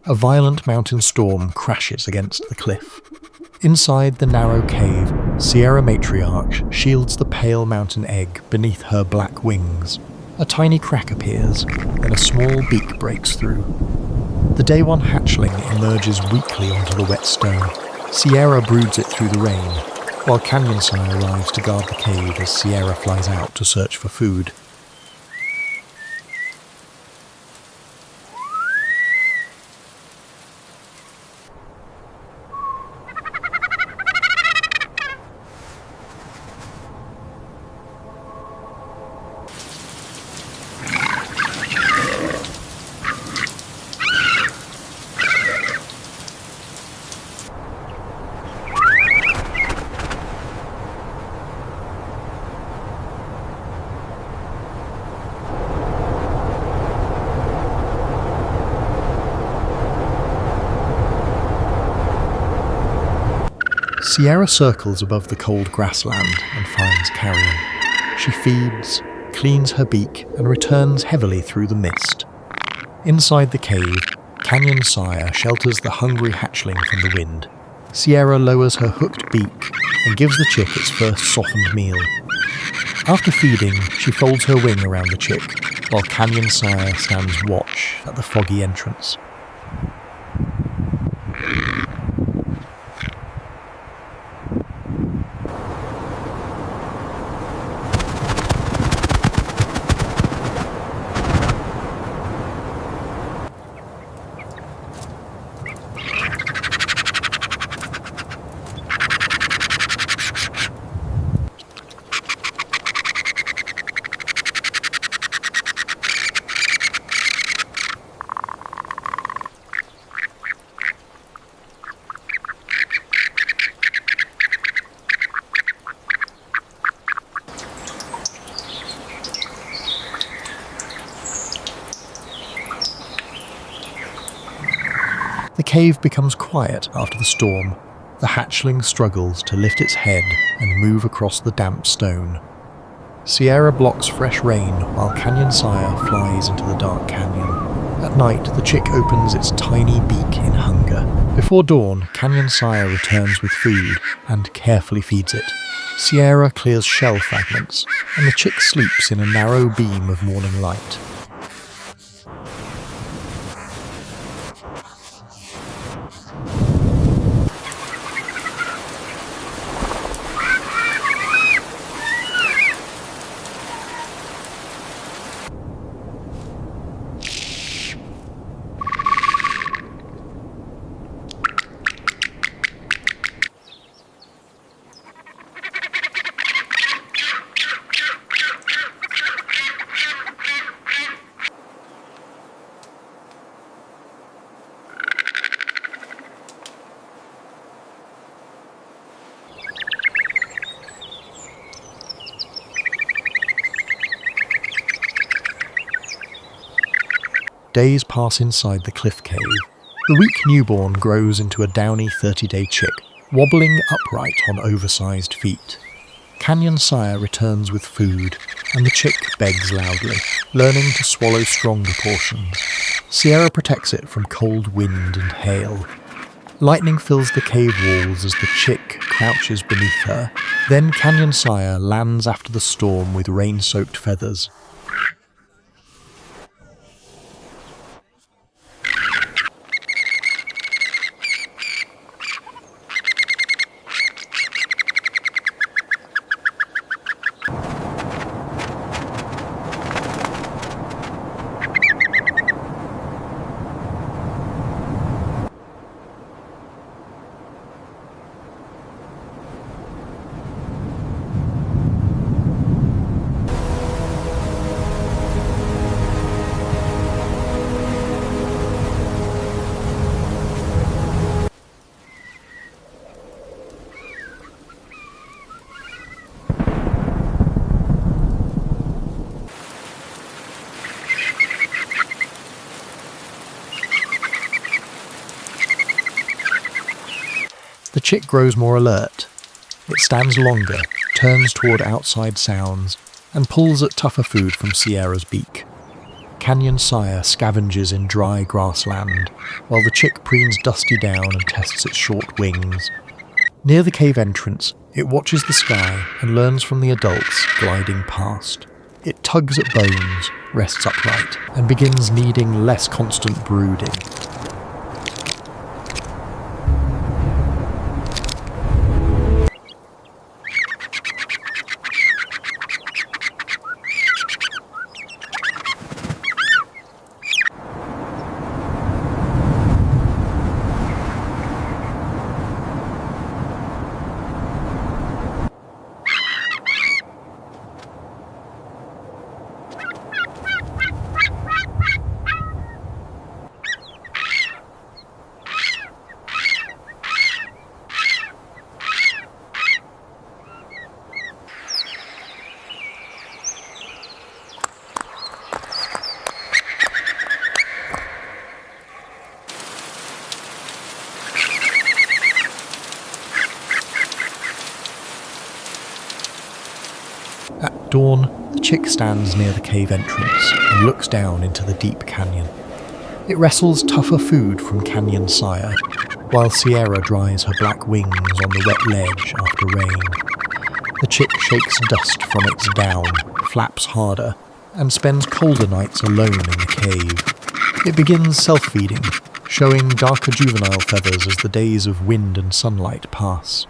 a violent mountain storm crashes against the cliff. Inside the narrow cave, Sierra Matriarch shields the pale mountain egg beneath her black wings. A tiny crack appears, then a small beak breaks through. The Day 1 hatchling emerges weakly onto the wet stone. Sierra broods it through the rain, while Canyon Sire arrives to guard the cave as Sierra flies out to search for food. Sierra circles above the cold grassland and finds carrion. She feeds, cleans her beak, and returns heavily through the mist. Inside the cave, Canyon Sire shelters the hungry hatchling from the wind. Sierra lowers her hooked beak and gives the chick its first softened meal. After feeding, she folds her wing around the chick, while Canyon Sire stands watch at the foggy entrance. The cave becomes quiet after the storm. The hatchling struggles to lift its head and move across the damp stone. Sierra blocks fresh rain while Canyon Sire flies into the dark canyon. At night, the chick opens its tiny beak in hunger. Before dawn, Canyon Sire returns with food and carefully feeds it. Sierra clears shell fragments, and the chick sleeps in a narrow beam of morning light. Days pass inside the cliff cave. The weak newborn grows into a downy 30-day chick, wobbling upright on oversized feet. Canyon Sire returns with food, and the chick begs loudly, learning to swallow stronger portions. Sierra protects it from cold wind and hail. Lightning fills the cave walls as the chick crouches beneath her. Then Canyon Sire lands after the storm with rain-soaked feathers. The chick grows more alert. It stands longer, turns toward outside sounds, and pulls at tougher food from Sierra's beak. Canyon Sire scavenges in dry grassland, while the chick preens Dusty down and tests its short wings. Near the cave entrance, it watches the sky and learns from the adults gliding past. It tugs at bones, rests upright, and begins needing less constant brooding. At dawn, the chick stands near the cave entrance and looks down into the deep canyon. It wrestles tougher food from Canyon Sire, while Sierra dries her black wings on the wet ledge after rain. The chick shakes dust from its down, flaps harder, and spends colder nights alone in the cave. It begins self-feeding, showing darker juvenile feathers as the days of wind and sunlight pass.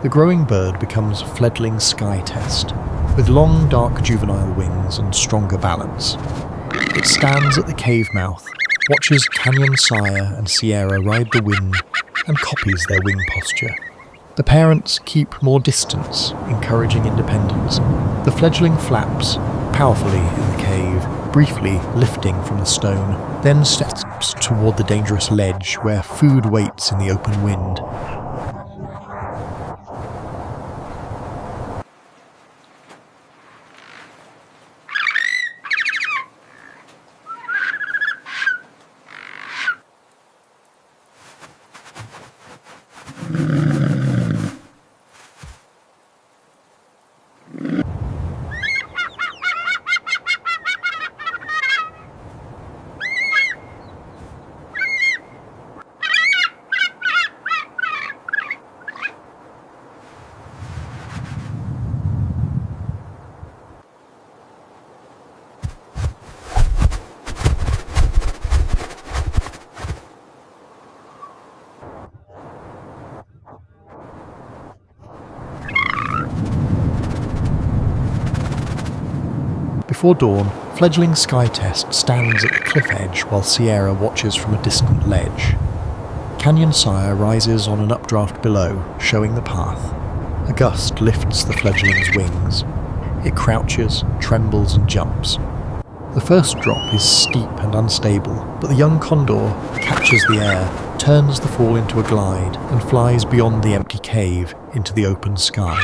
The growing bird becomes Fledgling sky test, with long dark juvenile wings and stronger balance. It stands at the cave mouth, watches Canyon Sire and Sierra ride the wind, and copies their wing posture. The parents keep more distance, encouraging independence. The fledgling flaps powerfully in the cave, briefly lifting from the stone, then steps toward the dangerous ledge where food waits in the open wind. Before dawn, Fledgling Sky Test stands at the cliff edge while Sierra watches from a distant ledge. Canyon Sire rises on an updraft below, showing the path. A gust lifts the fledgling's wings. It crouches, trembles and jumps. The first drop is steep and unstable, but the young Condor catches the air, turns the fall into a glide, and flies beyond the empty cave into the open sky.